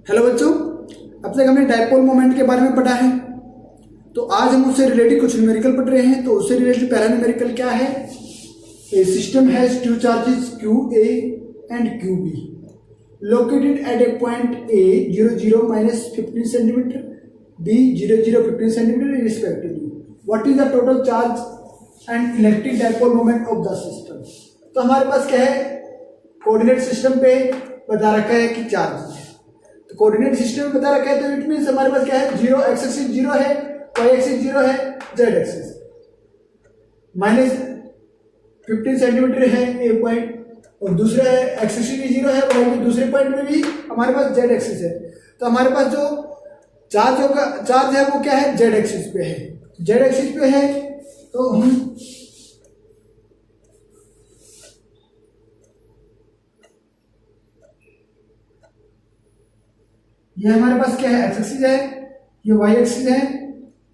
Hello बच्चों, अब तक हमने डायपोल मोमेंट के बारे में पढ़ा है। तो आज हम उससे रिलेटेड कुछ न्यूमेरिकल पढ़ रहे हैं। तो उससे रिलेटेड पहला न्यूमेरिकल क्या है? A system has two charges q a and q b located at a point a 0 minus 15 centimetre, b 0 15 centimetre respectively. What is the total charge and electric dipole moment of the system? तो हमारे पास क्या है, coordinate system पे बता रखा है कि चार्ज है। तो कोऑर्डिनेट सिस्टम में बता रखा है, तो इट मींस हमारे पास क्या है, जीरो एक्स एक्सिस जीरो है, वाई एक्सिस जीरो है, जेड एक्सिस माइनस 15 सेंटीमीटर है ए पॉइंट, और दूसरा है एक्स एक्सिस भी जीरो है, वाई के दूसरे पॉइंट में भी हमारे पास जेड एक्सिस है। तो हमारे पास जो चार्ज है वो क्या है, जेड एक्सिस पे है। जेड एक्सिस पे है तो हम ये हमारे पास क्या है, एक्स एक्सिस है, ये वाई एक्सिस है,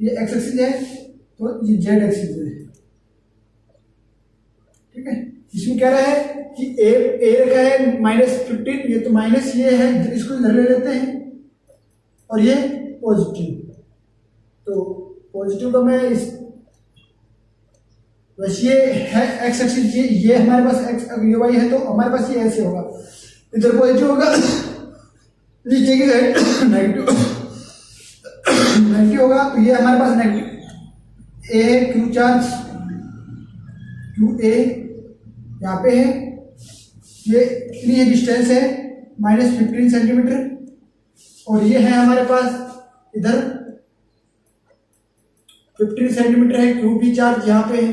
ये एक्स एक्सिस है, तो ये जेड एक्सिस है। ठीक है, इसमें कह रहा है कि ए रखा है -15, ये तो माइनस ये है, इसको इधर ले लेते हैं, और ये पॉजिटिव। तो पॉजिटिव का मैं इस बस ये है एक्स एक्सिस, ये हमारे पास एक्स, ये वाई है, तो हमारे पास ये ऐसे होगा, इधर पॉजिटिव होगा, नीचे की साइड नेगेटिव होगा। तो ये हमारे पास नेगेटिव ए है, क्यू चार्ज क्यू ए यहाँ पे है, ये इतनी डिस्टेंस है -15 सेंटीमीटर, और ये है हमारे पास इधर 15 सेंटीमीटर है, क्यू बी चार्ज यहाँ पे है।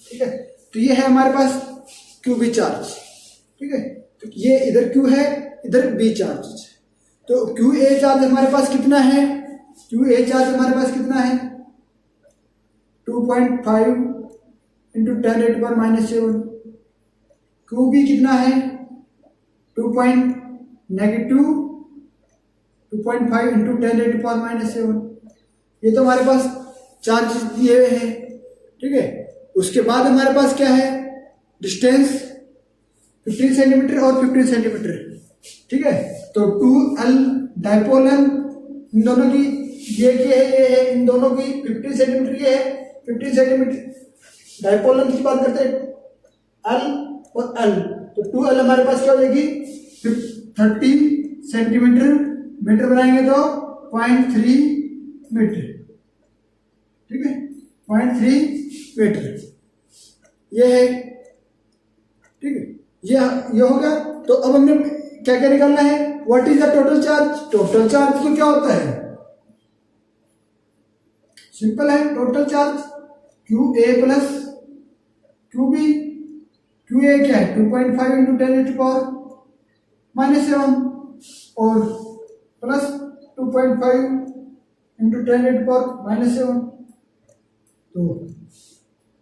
ठीक है, तो ये है हमारे पास क्यू बी चार्ज। ठीक है, तो ये इधर क्यू है, इधर बी चार्ज। तो क्यू ए चार्ज हमारे पास कितना है, क्यू ए चार्ज हमारे पास कितना है, 2.5 इंटू 10⁻⁻⁷। क्यू बी कितना है, 2.5 इंटू 10⁻⁷। ये तो हमारे पास चार्ज दिए हुए हैं। ठीक है, उसके बाद हमारे पास क्या है, डिस्टेंस 15 सेंटीमीटर और 15 सेंटीमीटर। ठीक है, तो 2L डायपोल लेंथ इन दोनों की, ये है, इन दोनों की 15 सेंटीमीटर, ये है 15 सेंटीमीटर। डायपोल लेंथ की बात करते हैं, L और L, तो 2L हमारे पास क्या हो जाएगी, 30 सेंटीमीटर, मीटर बनाएंगे तो 0.3 मीटर। ठीक है, 0.3 मीटर ये है। ठीक है, ये होगा। तो अब हमने क्या क्या निकालना है, what is the total charge? Total charge तो क्या होता है, सिंपल है, total charge Q A plus Q B. Q A क्या है, 2.5 इंटू 10⁻⁻⁷, और प्लस 2.5 इंटू 10⁻⁻⁷। तो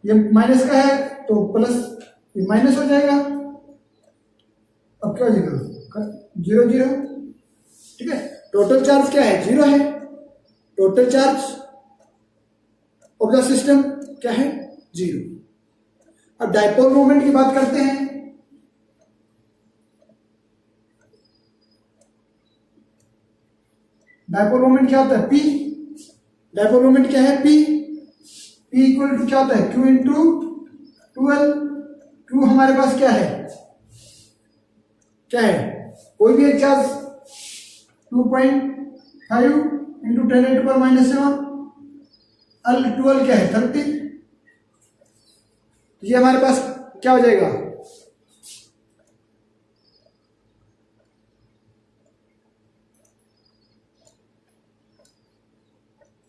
ये माइनस का है, तो प्लस ये माइनस हो जाएगा, अब क्या हो जाएगा, 0 ठीक है, टोटल चार्ज क्या है, 0 है। Total charge of the system क्या है, 0। अब डायपोल मोमेंट की बात करते हैं। डायपोल मोमेंट क्या होता है, P। डायपोल मोमेंट क्या है, P इक्वल टू क्या होता है, Q इंटू 2L। Q हमारे पास क्या है, कोई भी एक चार्ज 2.5 इंटू 10⁻⁷, L 2L क्या है, 30। ये हमारे पास क्या हो जाएगा,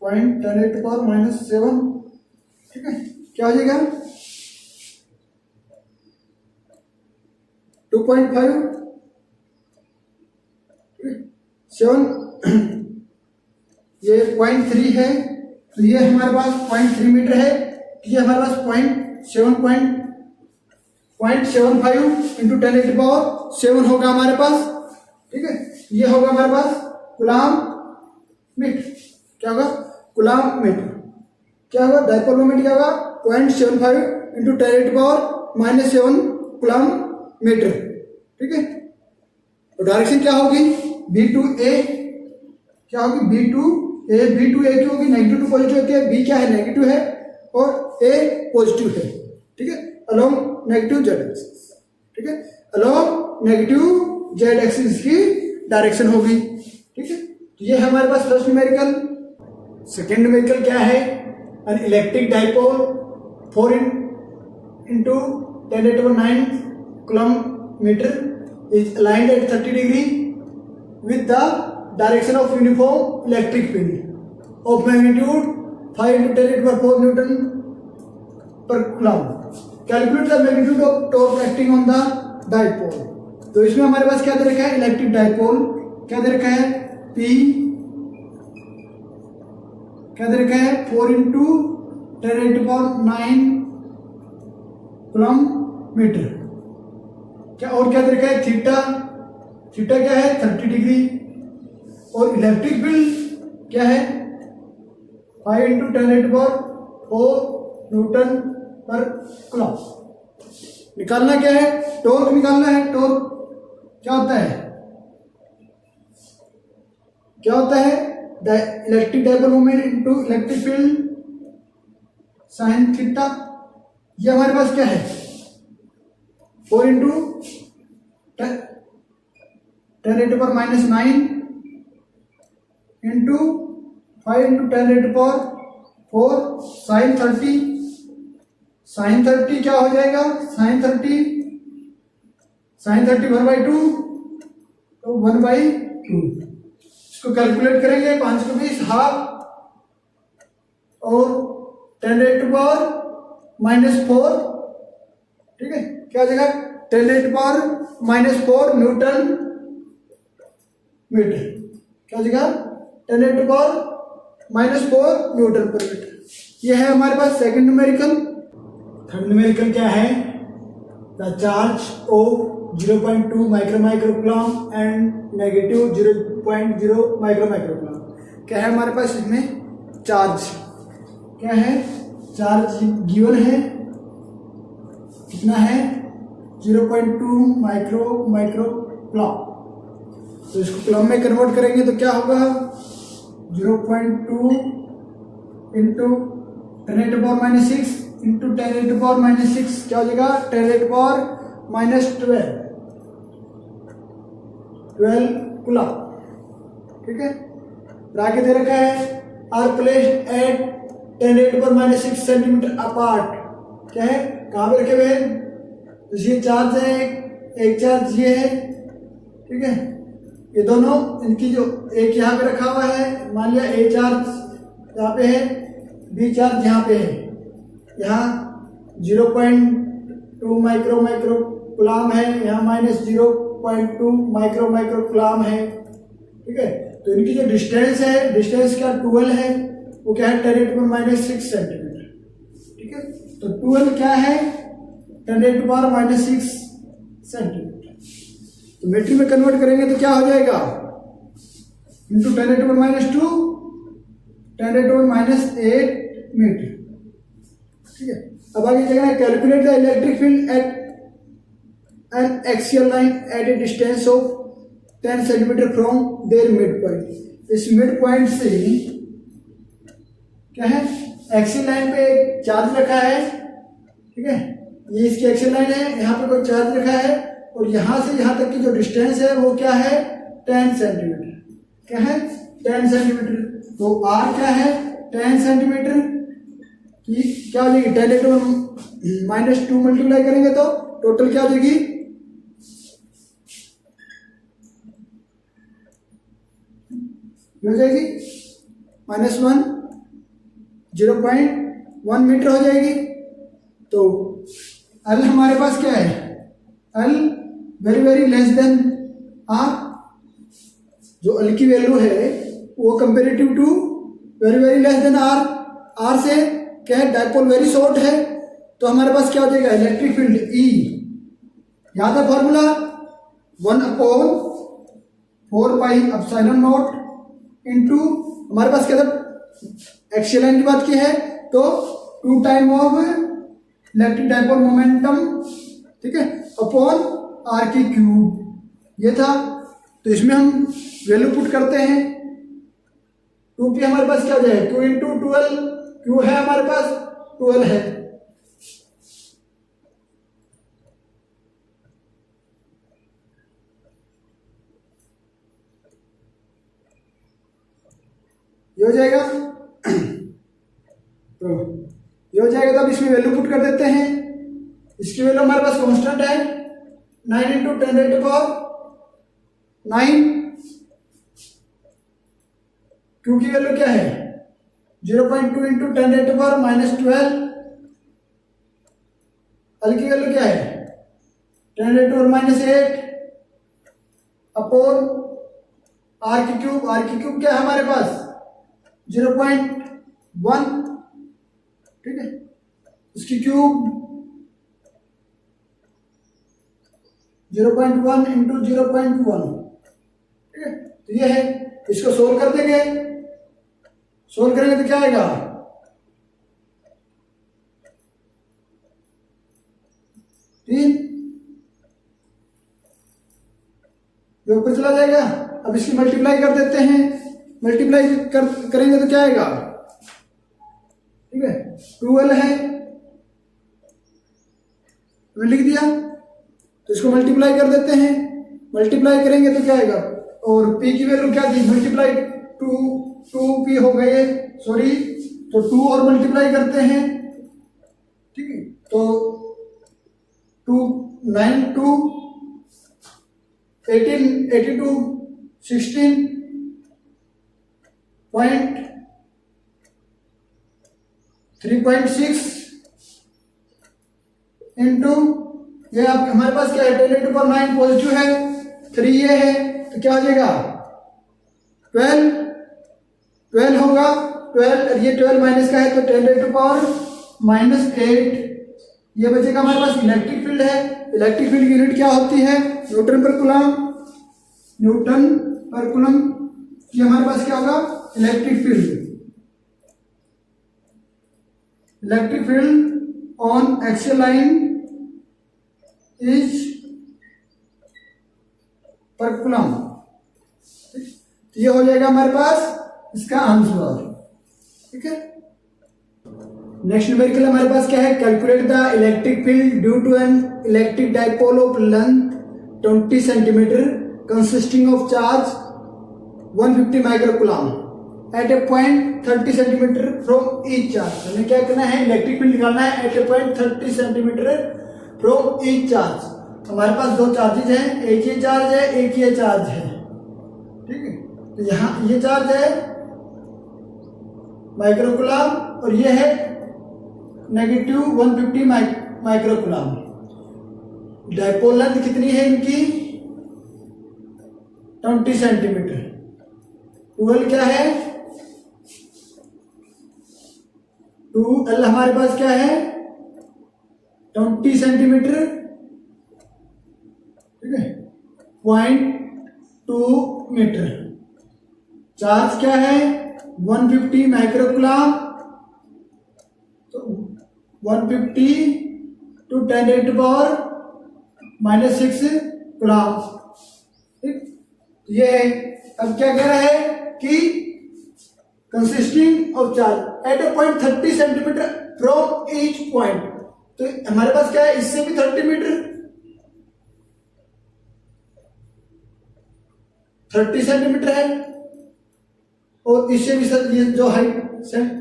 (10⁻⁷). ठीक है, क्या हो जाएगा, 2.5 7, ये 0.3 है, तो ये हमारे पास 0.3 मीटर है, ये हमारे पास 0.75 इंटू 10⁻⁷ होगा हमारे पास। ठीक है, ये होगा हमारे पास कूलाम मीटर। क्या होगा, कूलाम मीटर। क्या होगा, डायपोल मोमेंट क्या होगा, 0.75 इंटू 10⁻⁻⁷ कूलाम मीटर। ठीक है, तो डायरेक्शन क्या होगी, B टू A क्या होगी, B2A की होगी, नेगेटिव टू पॉजिटिव होती है, B क्या है, नेगेटिव है और A पॉजिटिव है, ठीक है, अलोंग नेगेटिव जेड एक्सिस, ठीक है, अलोंग नेगेटिव जेड एक्सिस की डायरेक्शन होगी, ठीक है। तो ये है हमारे पास फर्स्ट न्यूमेरिकल। सेकेंड न्यूमेरिकल क्या है, N electric dipole 4 into 10⁹ coulomb is aligned at 30 degree with the direction of uniform electric field of magnitude 5 into 10⁴ Newton per coulomb. Calculate the magnitude of torque acting on the dipole. तो इसमें हमारे पास क्या दे रखा है, electric dipole क्या दे रखा है, P क्या दे रखा है 4 into 10⁹ कूलम मीटर, क्या और क्या दे रखा है, थीटा क्या है 30 डिग्री, और इलेक्ट्रिक फील्ड क्या है 5 into 10⁴ न्यूटन पर कूलम। निकालना क्या है, टॉर्क निकालना है। टॉर्क क्या होता है, electric dipole moment into electric field sine theta. ये हमारे पास क्या है 4 into 10⁻⁹ into 5 into 10⁴ sine 30। Sine 30 क्या हो जाएगा, साइन 30 1/2 तो 1/2। इसको कैलकुलेट करेंगे 5 को 20 हाफ और 10⁻⁻⁴, ठीक है, क्या हो जाएगा 10⁻⁻⁴ न्यूटन मीटर, क्या हो जाएगा 10⁻⁻⁴ न्यूटन पर मीटर। ये है हमारे पास सेकंड न्यूमेरिकल। थर्ड न्यूमेरिकल क्या है, the charge of 0.2 micro coulomb and negative 0.0 micro coulomb. क्या है हमारे पास इसमें चार्ज, क्या है चार्ज गिवन है, कितना है 0.2 माइक्रो कूलम। तो इसको कूलम में कन्वर्ट करेंगे तो क्या होगा 0.2 into 10⁻⁻⁶ into 10⁻⁻⁶ क्या हो जाएगा 10⁻⁻12 कूलम, ठीक है। आगे दे रखा है are placed at 10⁻⁻⁶ centimetre apart, क्या है कहाँ पे रखे हुए हैं, तो ये चार्ज है, एक चार्ज ये है, ठीक है, ये दोनों इनकी जो एक यहाँ पे रखा हुआ है, मान लिया ए चार्ज यहाँ पे है, बी चार्ज यहाँ पे है, यहाँ 0.2 माइक्रो कूलम है, यहाँ -0.2 माइक्रो कूलम है, ठीक है। तो इनकी जो डिस्टेंस है, डिस्टेंस क्या 12 है, वो क्या है 10⁻⁻⁶ सेंटीमीटर, ठीक है। तो 12 क्या है 10⁻⁻⁶ सेंटीमीटर। तो मीटर में कन्वर्ट करेंगे तो क्या हो जाएगा इंटू 10⁻⁻2 10⁻⁸ मीटर, ठीक है। अब आगे क्या है, calculate the electric field at an axial line at a distance of 10 centimetre from there mid point. इस मिड पॉइंट से क्या है एक्सियल लाइन पे एक चार्ज रखा है, ठीक है, ये इसकी एक्सियल लाइन है, यहाँ पे कोई चार्ज रखा है, और यहाँ से यहाँ तक की जो डिस्टेंस है वो क्या है 10 सेंटीमीटर, क्या है 10 सेंटीमीटर। तो आर क्या है 10 सेंटीमीटर की क्या हो जाएगी 10⁻⁻2 मल्टीप्लाई करेंगे तो टोटल क्या हो जाएगी हो जाएगी -1 0.1 मीटर हो जाएगी। तो एल हमारे पास क्या है, L very less than R, जो एल की वैल्यू है वो comparative to very less than R, R से क्या है डाइपोल वेरी शॉर्ट है, तो हमारे पास क्या हो जाएगा इलेक्ट्रिक फील्ड ई, याद है फॉर्मूला 1/4πε0 इंटू हमारे पास क्या था एक्सियल लाइन की बात की है तो 2 time of electric dipole momentum, ठीक है, अपॉन r³ ये था। तो इसमें हम वैल्यू पुट करते हैं 2p हमारे पास क्या हो जाएगा, q इंटू 12, q है हमारे पास 12 है। ये हो जाएगा तो ये हो जाएगा। तो अब इसमें वैल्यू पुट कर देते हैं। इसकी वैल्यू हमारे पास कांस्टेंट है 9 इंटू 10 रेट पावर 9। क्यू की वैल्यू क्या है 0.2 इंटू 10 रेट पावर -12। एल की वैल्यू क्या है 10 रेट पावर -8 अपॉन आर की क्यूब। आर की क्यूब क्या है हमारे पास 0.1, ठीक है। इसकी क्यूब 0.1 इंटू 0.1, ठीक है। तो ये है, इसको सोल्व कर देंगे। सोल्व करेंगे तो क्या आएगा 3, ये ऊपर चला जाएगा। अब इसकी मल्टीप्लाई कर देते हैं। मल्टीप्लाई करेंगे तो क्या आएगा, ठीक है 12 है, मैंने लिख दिया। तो इसको मल्टीप्लाई कर देते हैं। मल्टीप्लाई करेंगे तो क्या आएगा, और p की वैल्यू क्या थी मल्टीप्लाई 2p हो गए, सॉरी। तो 2 और मल्टीप्लाई करते हैं, ठीक है। तो 2 9 2 18 82 16.3.6 इंटू ये आप हमारे पास क्या है 10⁻9 पॉजिटिव है, 3 ये है, तो क्या हो जाएगा 12 होगा। 12 ये 12 माइनस का है तो 10⁻⁻8 ये बचेगा हमारे पास। इलेक्ट्रिक फील्ड है, इलेक्ट्रिक फील्ड की यूनिट क्या होती है न्यूटन पर कूलम। न्यूटन पर कूलम ये हमारे पास क्या होगा electric field. Electric field on axial line is पर कूलम। तो ये हो जाएगा हमारे पास इसका आंसर, ठीक है। नेक्स्ट न्यूमेरिकल हमारे पास क्या है, calculate the electric field due to an electric dipole of length 20 centimetre consisting of charge 150 microcoulomb at a point 30 centimetre from each charge. हमें क्या करना है इलेक्ट्रिक फील्ड निकालना है at a point 30 centimetre from each charge. हमारे पास दो charges हैं, एक ये चार्ज है एक ये चार्ज है, ठीक है। तो यहाँ ये चार्ज है माइक्रोकूलम और ये है नेगेटिव 150 माइक्रोकूलम। डाइपोल लेंथ कितनी है इनकी 20 सेंटीमीटर। 12 क्या है 2L हमारे पास क्या है 20 सेंटीमीटर, ठीक है 0.2 मीटर। चार्ज क्या है 150 माइक्रोकूलम, तो 150 टू 10⁻⁻6 कूलम, ठीक। ये है। अब क्या कह रहा है कि consisting of charge at a point 30 centimetre from each point. तो हमारे पास क्या है इससे भी 30 मीटर 30 सेंटीमीटर है और इससे भी ये जो हाइट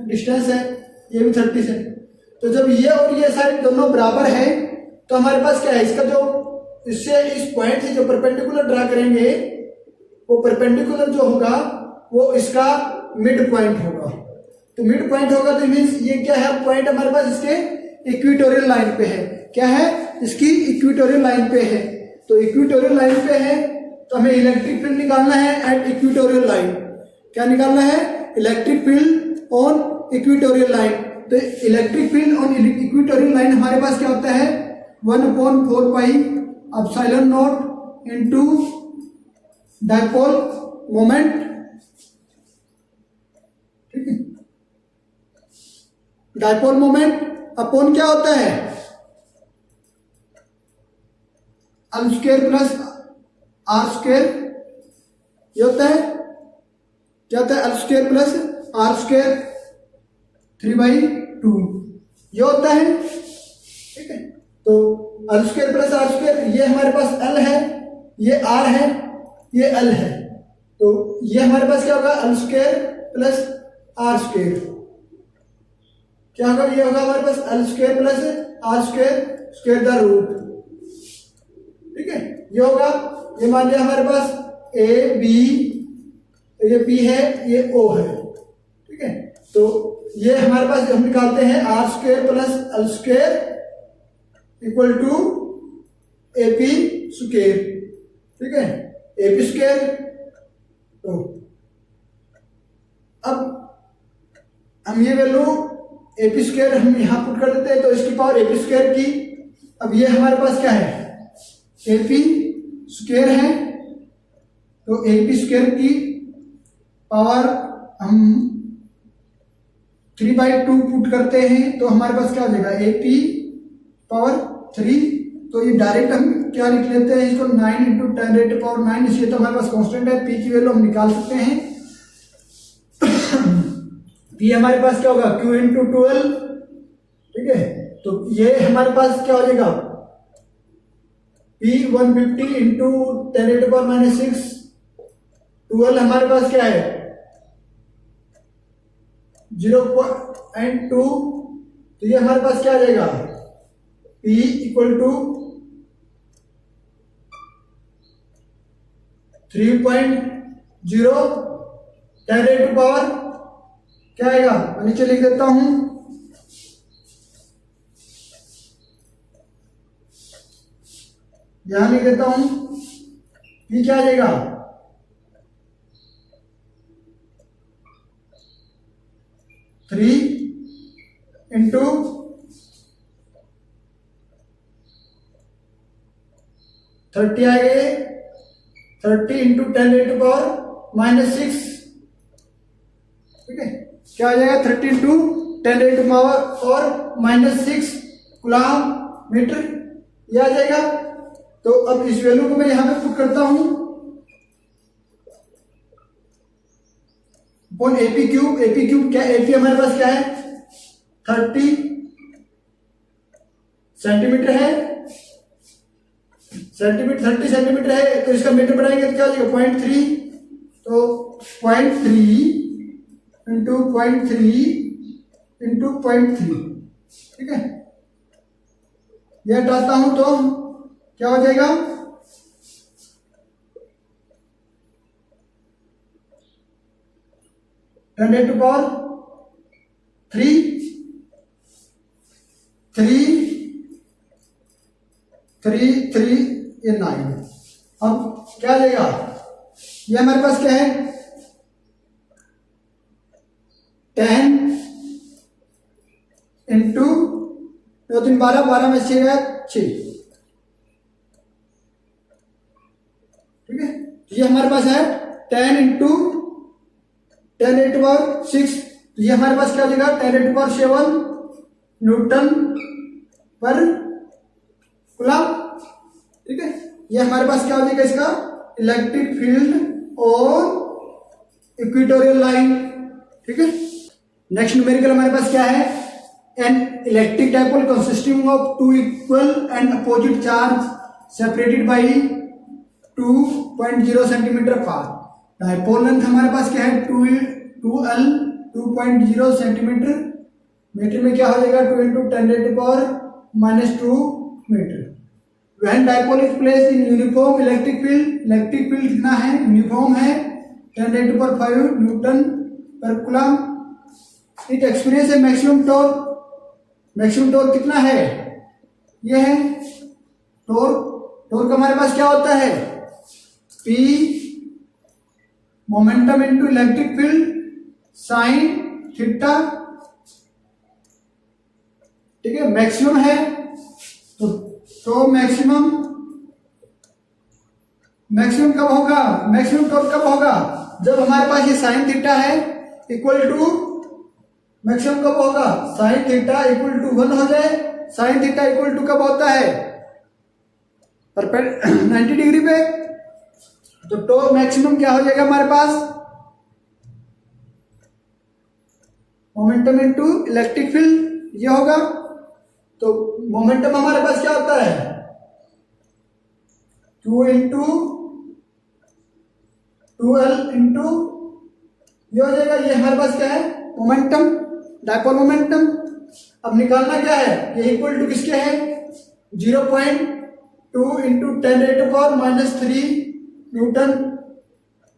डिस्टेंस है ये भी 30 है। तो जब ये और ये साइड दोनों बराबर है तो हमारे पास क्या है इसका जो इससे इस पॉइंट से जो परपेंडिकुलर ड्रा करेंगे वो परपेंडिकुलर जो होगा वो इसका मिड पॉइंट होगा। तो मिड पॉइंट होगा तो मींस ये क्या है पॉइंट हमारे पास इसके इक्वेटोरियल लाइन पे है। क्या है इसकी इक्वेटोरियल लाइन पे है। तो इक्वेटोरियल लाइन पे है तो हमें इलेक्ट्रिक फील्ड निकालना है एट इक्वेटोरियल लाइन। क्या निकालना है electric field on equatorial line. तो electric field on equatorial line हमारे पास क्या होता है 1/4 pi epsilon naught into dipole moment, ठीक है। डाइपोल मोमेंट अपॉन क्या होता है l square plus r square, ये होता है क्या होता है, L² प्लस R² 3/2 ये होता है। ठीक है, तो L² प्लस R², ये हमारे पास L है, ये R है, ये L है, तो ये हमारे पास क्या होगा, L² प्लस R², क्या होगा, ये होगा हमारे पास L² plus R² square the root. ठीक है, ये होगा, ये मान लिया हमारे पास A B, ये P है, ये O है। ठीक है, तो ये हमारे पास हम निकालते हैं R² plus L² equal to AP square. ठीक है, AP स्क्वायर। तो अब हम ये वैल्यू AP स्क्वायर हम यहां पुट कर देते हैं, तो इसकी पावर AP स्क्वायर की। अब ये हमारे पास क्या है, AP स्क्वायर है, तो AP स्क्वायर की पावर हम 3/2 पुट करते हैं, तो हमारे पास क्या हो जाएगा, AP पावर 3। तो ये डायरेक्ट हम क्या लिख लेते हैं इसको, 9 × 10⁻⁹, इसलिए तो हमारे पास कांस्टेंट है, P की वैल्यू हम निकाल सकते हैं। P हमारे पास क्या होगा, Q × 12। ठीक है, तो ये हमारे पास क्या हो जाएगा, P 150 × 10⁻⁶, 12 हमारे पास क्या है 0.2, तो ये हमारे पास क्या आ जाएगा, P इक्वल टू 3.0 10⁻⁴ क्या आएगा, मैं नीचे लिख देता हूं, यहां लिख देता हूं, P क्या आ जाएगा, 3 × 30 आ गए, 30 × 10⁻⁻⁶। ठीक है, क्या आ जाएगा, 30 × 10⁻⁻⁻⁶ कूलम मीटर, ये आ जाएगा। तो अब इस वैल्यू को मैं यहां पे पुट करता हूं, अपॉन AP क्यूब, क्या AP हमारे पास क्या है 30 सेंटीमीटर है, 30 सेंटीमीटर है, तो इसका मीटर बढ़ाएंगे तो क्या हो जाएगा 0.3, तो 0.3 × 0.3 × 0.3। ठीक है, यह हटाता हूं तो क्या हो जाएगा, 10⁻3 ये 9। अब क्या आ जाएगा, ये हमारे पास क्या है 10 × 2 3 12, 12 में 6 है 6। ठीक है, ये हमारे पास है 10 × 10⁻⁶, ये हमारे पास क्या हो जाएगा 10⁻⁷ न्यूटन पर कूलम। ठीक है, ये हमारे पास क्या हो जाएगा इसका इलेक्ट्रिक फील्ड और इक्वेटोरियल लाइन। ठीक है, नेक्स्ट न्यूमेरिकल हमारे पास क्या है, N electric dipole consisting of 2 equal and opposite charge separated by 2.0 centimetre apart. Dipole length हमारे पास क्या है 2L 2.0 सेंटीमीटर, मीटर में क्या हो जाएगा 2 × 10⁻⁻² metre. When dipole is placed in uniform electric field कितना है, यूनिफॉर्म है 10⁵ न्यूटन पर कूलम। इट एक्सपीरियंस है मैक्सिमम टॉर्क कितना है, ये है टॉर्क हमारे पास क्या होता है P momentum into electric field sine theta. ठीक है, मैक्सिमम है तो मैक्सिमम कब होगा, मैक्सिमम टॉर्क कब होगा जब हमारे पास ये साइन थीटा है इक्वल टू, मैक्सिमम कब होगा साइन थीटा इक्वल टू 1 हो जाए। साइन थीटा इक्वल टू कब होता है 90 डिग्री पे, तो मैक्सिमम क्या हो जाएगा हमारे पास मोमेंटम इनटू इलेक्ट्रिक फील्ड ये होगा। तो मोमेंटम हमारे पास क्या होता है, 2 इंटू 2L इंटू ये हो जाएगा, ये हमारे पास क्या है मोमेंटम, डायपोल मोमेंटम। अब निकालना क्या है, ये इक्वल टू किसके है 0.2 इंटू 10⁻³ न्यूटन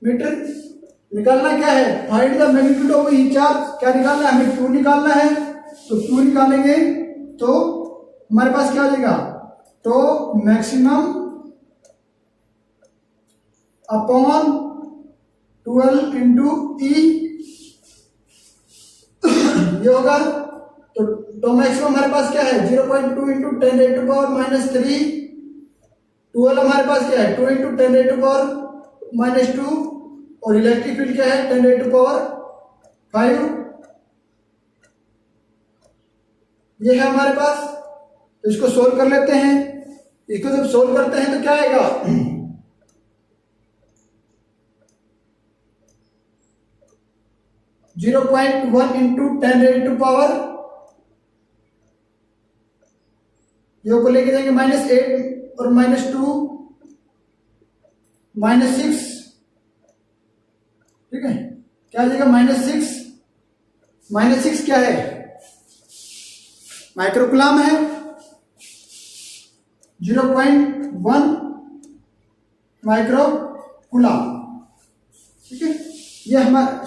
मीटर। निकालना क्या है, find the magnitude of each charge. क्या निकालना है, हमें Q निकालना है। तो Q निकालेंगे तो हमारे पास क्या हो जाएगा, तो मैक्सिमम अपॉन 12 इंटू ई ये होगा। तो मैक्सिमम हमारे पास क्या है 0.2 इंटू 10⁻³ 12 हमारे पास क्या है 2 इंटू 10⁻⁻2 और इलेक्ट्रिक फील्ड क्या है 10⁵ ये है हमारे पास। तो इसको सोल्व कर लेते हैं। इसको जब सोल्व करते हैं तो क्या आएगा, 0.1 इंटू 10⁻, ये को लेके जाएंगे -8 और -2 -6, ठीक है। क्या आ जाएगा -6 क्या है माइक्रोकुलाम है, 0.1 माइक्रोकुलाम, ठीक है। ये हमारा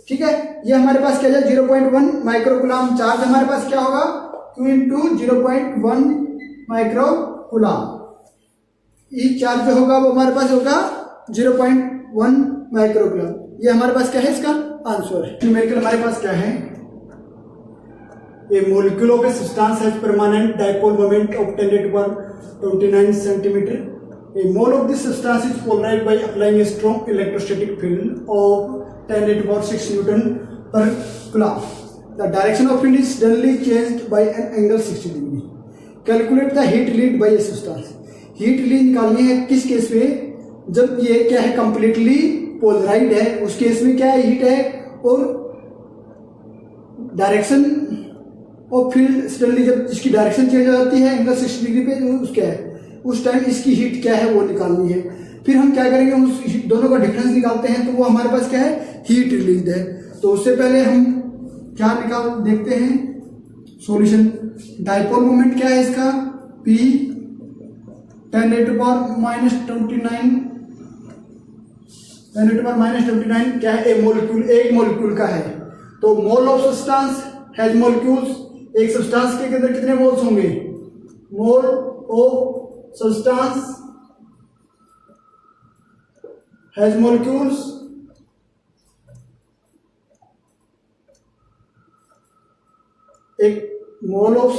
ठीक है, ये हमारे पास क्या है 0.1 माइक्रोकुलाम चार्ज हमारे पास क्या होगा 2 इंटू 0.1 माइक्रोकुलाम। ई चार्ज जो होगा वो हमारे पास होगा 0.1 माइक्रोकुलाम। ये हमारे पास क्या है, इसका आंसर है। न्यूमेरिकल हमारे पास क्या है, a molecule of a substance has permanent dipole moment of 10⁻29 centimetre. A mole of this substance is polarized by applying a strong electrostatic field of 10⁻6 Newton per coulomb. The direction of field is suddenly changed by an angle 60 degree. Calculate the heat released by a substance. Heat release निकालनी है किस case में, जब ये क्या है completely Polaroid है, उस केस में क्या है हीट है, और डायरेक्शन ऑफ फील्ड सडनली जब इसकी डायरेक्शन चेंज हो जाती है एंगल 60 डिग्री पे, उस क्या है उस टाइम इसकी हीट क्या है वो निकालनी है। फिर हम क्या करेंगे, उस दोनों का डिफरेंस निकालते हैं, तो वो हमारे पास क्या है हीट रिलीज है। तो उससे पहले हम क्या निकाल देखते हैं सॉल्यूशन। डाइपोल मोमेंट क्या है इसका, P 10⁻⁻29 क्या है, एक मोलिक्यूल का है। तो mole of substance has molecules, एक सब्सटेंस के अंदर कितने मोल्स होंगे, mole of substance has molecules, एक मोल ऑफ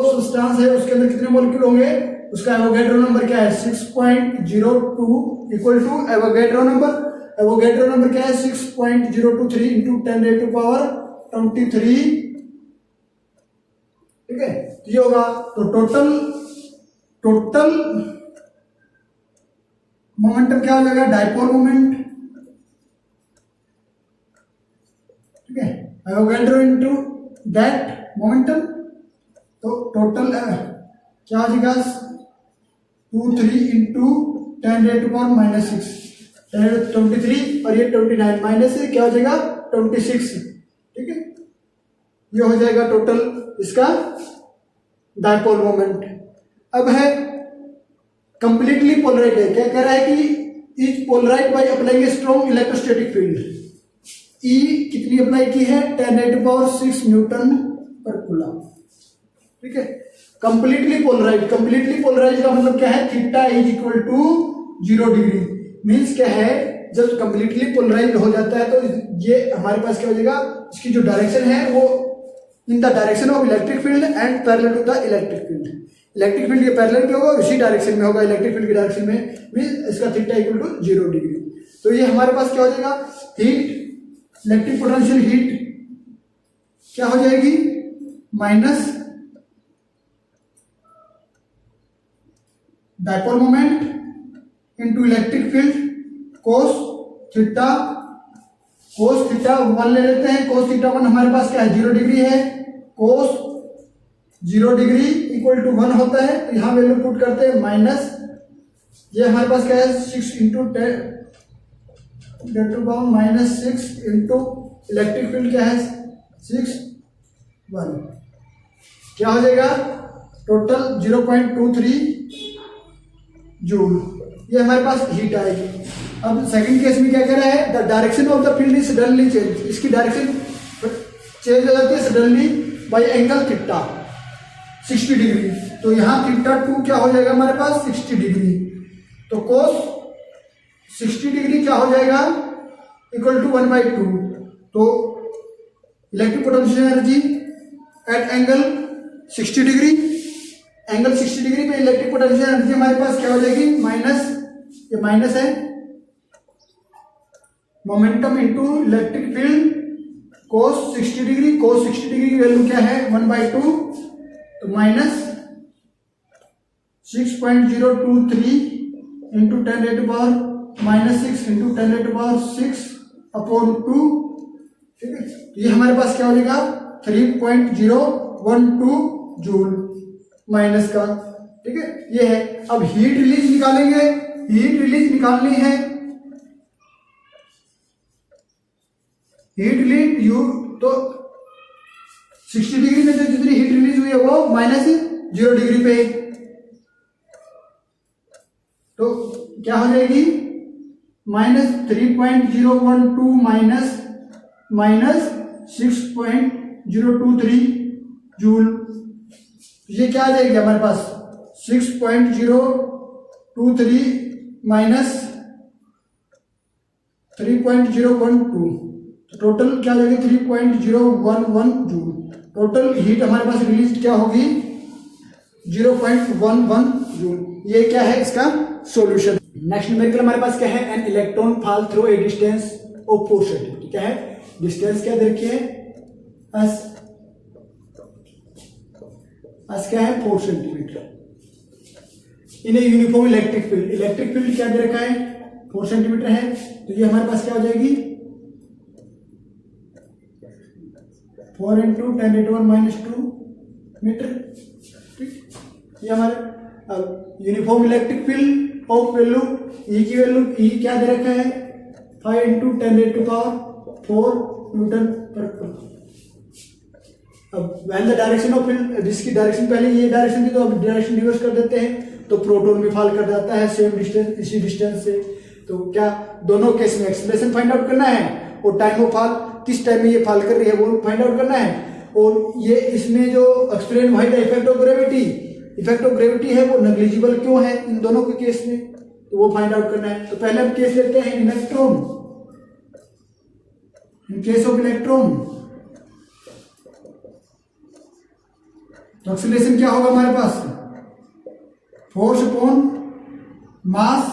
सब्सटेंस है, उसके अंदर कितने मॉलिक्यूल होंगे, उसका एवोगैड्रो नंबर क्या है 6.02 इक्वल टू एवोगैड्रो नंबर क्या है 6.023 इंटू 10⁻23, ठीक है। ये होगा तो टोटल मोमेंटम क्या हो जाएगा डाइपोल मोमेंट, ठीक है, एवोगैड्रो इनटू दैट मोमेंटम। तो टोटल क्या हो जाएगा 23 इंटू 10⁻⁻6 23 और ये 29 माइनस से क्या हो जाएगा 26, ठीक है। ये हो जाएगा टोटल इसका डाइपोल मोमेंट। अब है कंप्लीटली पोलराइड है, क्या कह रहा है कि is polarised by applying strong electrostatic field. E कितनी अप्लाई की है 10⁻6 न्यूटन पर कूलम, ठीक है। कंप्लीटली पोलराइड का मतलब क्या है theta is equal to 0 degree. Means क्या है जब कंप्लीटली पोलराइड हो जाता है तो ये हमारे पास क्या हो जाएगा, इसकी जो डायरेक्शन है वो in the direction of electric field and parallel to the electric field. Electric field के पैरेलल क्या होगा, उसी डायरेक्शन में होगा, इलेक्ट्रिक फील्ड की डायरेक्शन में, मींस इसका थीटा इक्वल टू 0 डिग्री। तो ये हमारे पास क्या हो जाएगा हीट, इलेक्ट्रिक पोटेंशियल हीट क्या हो जाएगी minus dipole moment into electric field cos theta cos theta 1 ले लेते हैं। कोस थीटा 1 हमारे पास क्या है, 0 डिग्री है। कोस 0 डिग्री इक्वल टू 1 होता है, तो यहाँ वैल्यू पुट करते हैं माइनस, ये हमारे पास क्या है 6 into 10 to power minus 6 into electric field क्या है 6 1, क्या हो जाएगा टोटल 0.23 जूल, ये हमारे पास हीट आएगी। अब सेकंड केस में क्या कह रहा है, the direction of the field is suddenly change, इसकी डायरेक्शन चेंज हो जाती है suddenly bye angle theta 60 degree, तो यहाँ थीटा 2 क्या हो जाएगा हमारे पास 60 डिग्री, तो कोस 60 डिग्री क्या हो जाएगा इक्वल टू 1/2, तो electric potential energy at angle 60 degree, angle 60 degree पे इलेक्ट्रिक पोटेंशियल एनर्जी हमारे पास क्या हो जाएगी माइनस, ये माइनस है मोमेंटम इनटू इलेक्ट्रिक फील्ड कोस 60 डिग्री, कोस 60 डिग्री की वैल्यू क्या है 1/2, तो माइनस 6.023 इंटू 10⁻⁻6 इंटू 10⁻6 अपॉन 2, ठीक है, तो ये हमारे पास क्या हो जाएगा 3.012 जूल माइनस का, ठीक है, ये है। अब हीट रिलीज निकालेंगे, हीट रिलीज निकालनी है, हीट रिलीज यू तो 60 डिग्री में जो जितनी हीट रिलीज हुई है वो माइनस 0 डिग्री पे, तो क्या हो जाएगी माइनस 3.012 माइनस 6.023 जूल, ये क्या आ जाएगी हमारे पास 6.023 माइनस 3.012, तो टोटल क्या आ जाएगी 3.011 जूल, टोटल हीट हमारे पास रिलीज क्या होगी 0.11 जूल, ये क्या है इसका सॉल्यूशन। नेक्स्ट न्यूमेरिकल हमारे पास क्या है, an electron fall through a distance of 4 centimetre, क्या है डिस्टेंस क्या दे रखी है एस क्या है 4 centimetre in a uniform electric field, electric field क्या दे रखा है 4 सेंटीमीटर है, तो ये हमारे पास क्या हो जाएगी 4 इंटू 10⁻⁻2 मीटर, ठीक, ये हमारे uniform electric field of value E की वैल्यू ई क्या दे रखा है 5 इंटू 10⁻⁴ न्यूटन पर। अब when the direction of field, जिसकी डायरेक्शन पहले ये डायरेक्शन थी तो अब डायरेक्शन रिवर्स कर देते हैं, तो प्रोटॉन भी फॉल कर जाता है सेम डिस्टेंस, इसी डिस्टेंस से, तो क्या दोनों केस में एक्सेलरेशन फाइंड आउट करना है और टाइम ऑफ फॉल किस टाइम में ये फॉल कर रही है वो फाइंड आउट करना है, और ये इसमें जो explain by the effect of gravity, effect of gravity है वो नेग्लिजिबल क्यों है इन दोनों के केस में, तो वो फाइंड आउट करना है। तो पहले हम केस लेते हैं electron, in case of electron तो एक्सेलरेशन क्या होगा हमारे पास फोर्स अपॉन मास,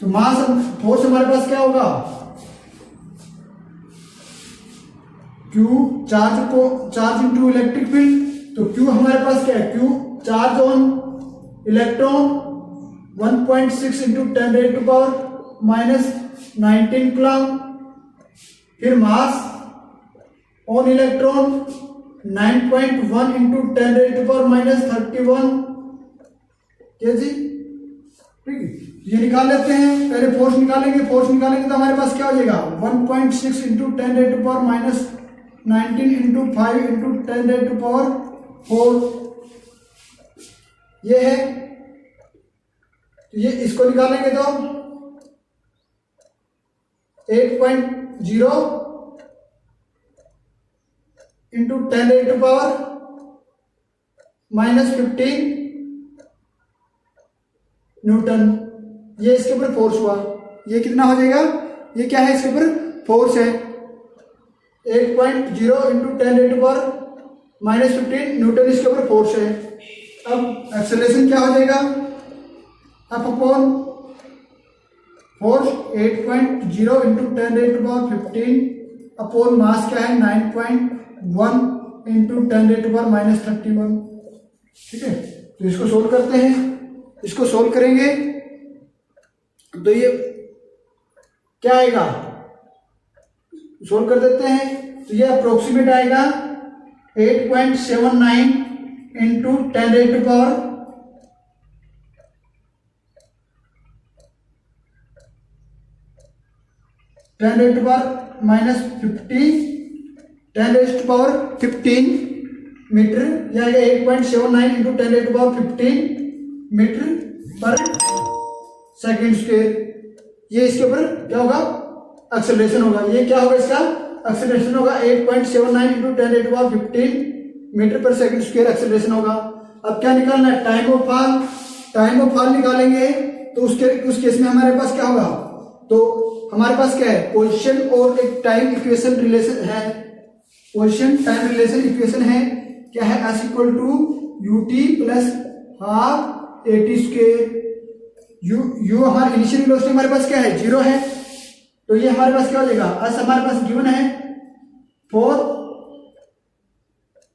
तो मास फोर्स हमारे पास क्या होगा Q charge into electric field, तो Q हमारे पास क्या है Q charge on electron 1.6 into 10⁻⁻19 coulomb, फिर mass on electron 9.1 into 10⁻31 kg, ठीक है, ये निकाल लेते हैं, पहले फोर्स निकालेंगे, फोर्स निकालेंगे तो हमारे पास क्या हो जाएगा 1.6 इंटू 10⁻⁻19 इंटू 5 इंटू 10⁻⁴, ये है, ये इसको निकालेंगे तो 8.0 इंटू 10⁻⁻15 न्यूटन, ये इसके ऊपर फोर्स हुआ, ये कितना हो जाएगा, ये क्या है इसके ऊपर फोर्स है 8.0 इंटू 10⁻⁻15 न्यूटन इसके ऊपर फोर्स है। अब एक्सेलरेशन क्या हो जाएगा F upon force 8.0 into 10⁻15 upon mass क्या है 9.1 इंटू 10⁻⁻31, ठीक है, तो इसको सोल्व करते हैं, इसको सोल्व करेंगे तो ये क्या आएगा सोल्व कर देते हैं। तो ये अप्रोक्सीमेट आएगा 8.79 into 10 raise to power -15 metre, यह आएगा 8.79 into 10 raise to power 15 metre per second square. ये इसके ऊपर क्या होगा, एक्सेलरेशन होगा। ये क्या होगा, इसका एक्सेलरेशन होगा 8.79 into 10 raise to power 15 metre per second square acceleration होगा। अब क्या निकालना है, time of fall. Time of fall निकालेंगे तो उस केस में हमारे पास क्या होगा, तो हमारे पास क्या है, पोजीशन और एक टाइम इक्वेशन रिलेशन है। पोजीशन टाइम रिलेशन इक्वेशन है, क्या है, S equal to U T plus half A T square. U हमारी इनिशियल वेलोसिटी हमारे पास क्या है, 0 है, तो ये हमारे पास क्या हो जाएगा, एस हमारे पास गिवन है 4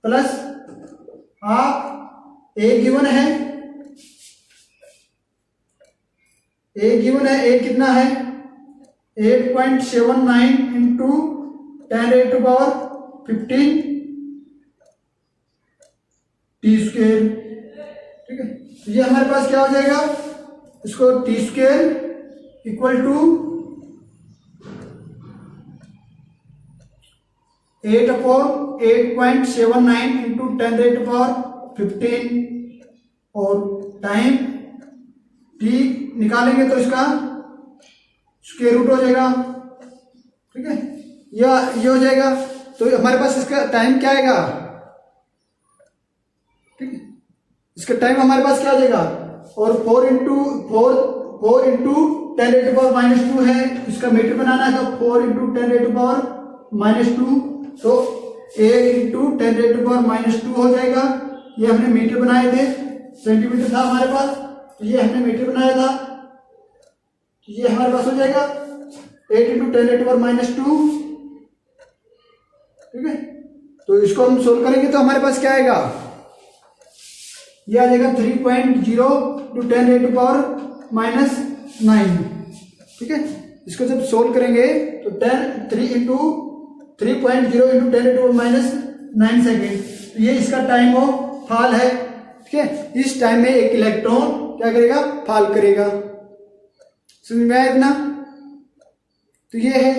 प्लस हाफ ए गिवन है, ए कितना है 8.79 into 10 raise to power 15 T square. ठीक है, तो ये हमारे पास क्या हो जाएगा, इसको T square equal to 8/8.79 into 10 raise to power 15 और टाइम टी निकालेंगे तो इसका स्क्वायर रूट हो जाएगा। ठीक है, ये हो जाएगा। तो हमारे पास इसका टाइम क्या आएगा, ठीक है, इसका टाइम हमारे पास क्या आ जाएगा, और 4 इंटू 10 रेज़ टू पावर -2 है, इसका मीटर बनाना है तो 4 इंटू 10 रेज़ टू पावर -2, तो 8 इंटू 10 रेज़ टू पावर -2 हो जाएगा। ये हमने मीटर बनाए थे, सेंटीमीटर था हमारे पास, तो ये हमने मीटर बनाया था, तो ये हमारे पास हो जाएगा 8 इंटू 10 रेज़ टू पावर -2। ठीक है, तो इसको हम सोल्व करेंगे तो हमारे पास क्या आएगा, ये आ जाएगा 3.0 टू 10 रेज़ टू पावर -9। ठीक है, इसको जब सोल्व करेंगे तो 3.0 into 10 raise to power -9 second, तो ये इसका टाइम ऑफ फॉल है। ठीक है, इस टाइम में एक इलेक्ट्रॉन क्या करेगा, फॉल करेगा। समझ में आया इतना, तो ये है।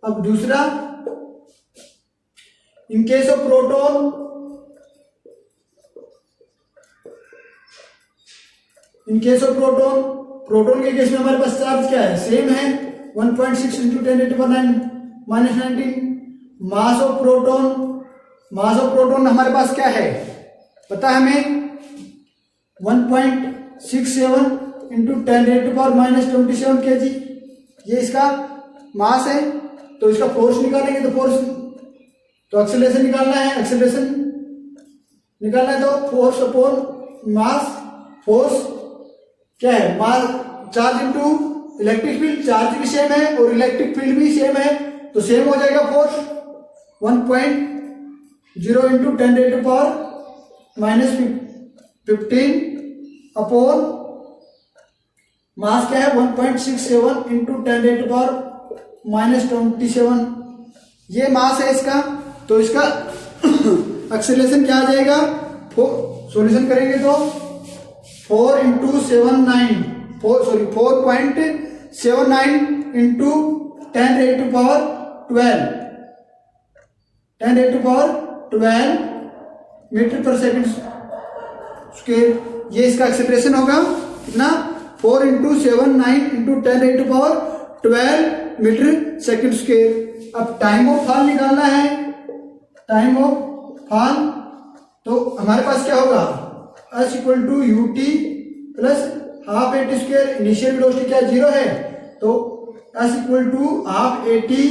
अब दूसरा, in case of proton, proton के केस में हमारे पास चार्ज क्या है, सेम है 1.6 into 10 raise to power -19। Mass of proton हमारे पास क्या है, पता है हमें, 1.67 into 10 raise to power -27 kg, ये इसका मास है। तो इसका फोर्स निकालेंगे तो एक्सेलरेशन निकालना है, तो फोर्स अपॉन मास, फोर्स क्या है, मास charge into electric field, charge भी सेम है और इलेक्ट्रिक फील्ड भी सेम है, तो सेम हो जाएगा force 1.0 into 10 raise to power -15 upon mass क्या है 1.67 इंटू 10 रेज़ टू पावर -27, ये मास है इसका। तो इसका एक्सेलरेशन क्या आ जाएगा, सॉल्यूशन करेंगे तो 4.79 into 10 raise to power 12 metre per second square, ये इसका एक्सेलरेशन होगा कितना, 4 into 79 into 10 raise to power 12 metre second square. अब टाइम ऑफ फॉल निकालना है, तो हमारे पास क्या होगा, S equal to U T plus half A T square. Initial velocity क्या 0 है, तो S equal to half A T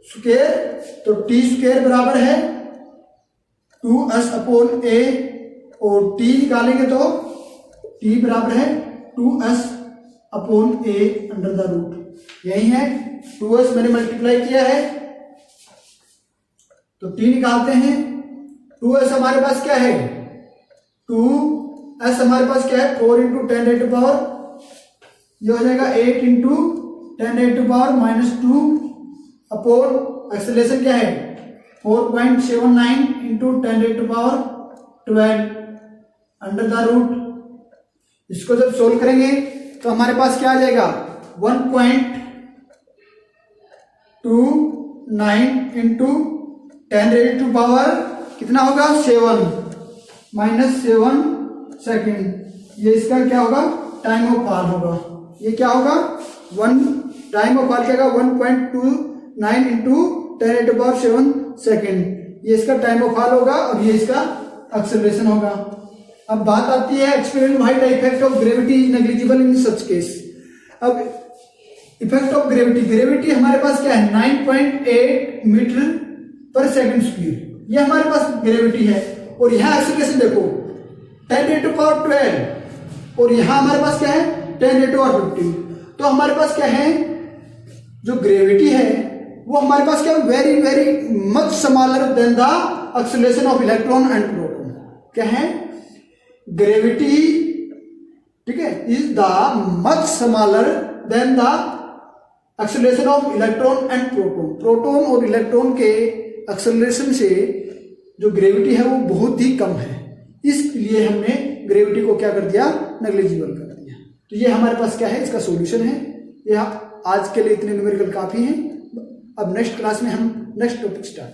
square, तो टी स्क्वायर बराबर है 2s अपॉन ए, और टी निकालेंगे तो टी बराबर है 2s upon A under the root, यही है 2s मैंने मल्टीप्लाई किया है, तो टी निकालते हैं। 2s हमारे पास क्या है, 2s हमारे पास क्या है 4 इंटू 10 रेज़ टू पावर, ये हो जाएगा 8 into 10 raise to power -2 upon acceleration क्या है 4.79 इंटू 10⁻12 अंडर द रूट। इसको जब सोल्व करेंगे तो हमारे पास क्या आ जाएगा 1.29 इंटू 10⁻⁻, कितना होगा 7 -7 सेकेंड। ये इसका क्या होगा टाइम ऑफ फॉल होगा। ये क्या होगा 1 टाइम ऑफ फॉल क्या होगा 1.29 इंटू 10⁻7 सेकेंड। ये इसका टाइम ऑफ फॉल होगा और ये इसका एक्सेलरेशन होगा। अब बात आती है experiment why the effect of gravity is negligible in such case. अब इफेक्ट ऑफ ग्रेविटी, ग्रेविटी हमारे पास क्या है 9.8 मीटर पर सेकंड स्क्वायर, ये हमारे पास ग्रेविटी है। और यहां एक्सेलरेशन देखो 10⁻12 और यहां हमारे पास क्या है 10⁻15। तो हमारे पास क्या है जो ग्रेविटी है वो हमारे पास क्या very very much smaller than the acceleration of electron and proton. क्या है ग्रेविटी, ठीक है, is the much smaller than the acceleration of electron and proton. Proton और इलेक्ट्रॉन के एक्सेलरेशन से जो ग्रेविटी है वो बहुत ही कम है, इसलिए हमने ग्रेविटी को क्या कर दिया नेग्लिजिबल कर दिया। तो ये हमारे पास क्या है इसका सॉल्यूशन है। ये आज के लिए इतने न्यूमेरिकल काफी हैं। अब नेक्स्ट क्लास में हम नेक्स्ट टॉपिक स्टार्ट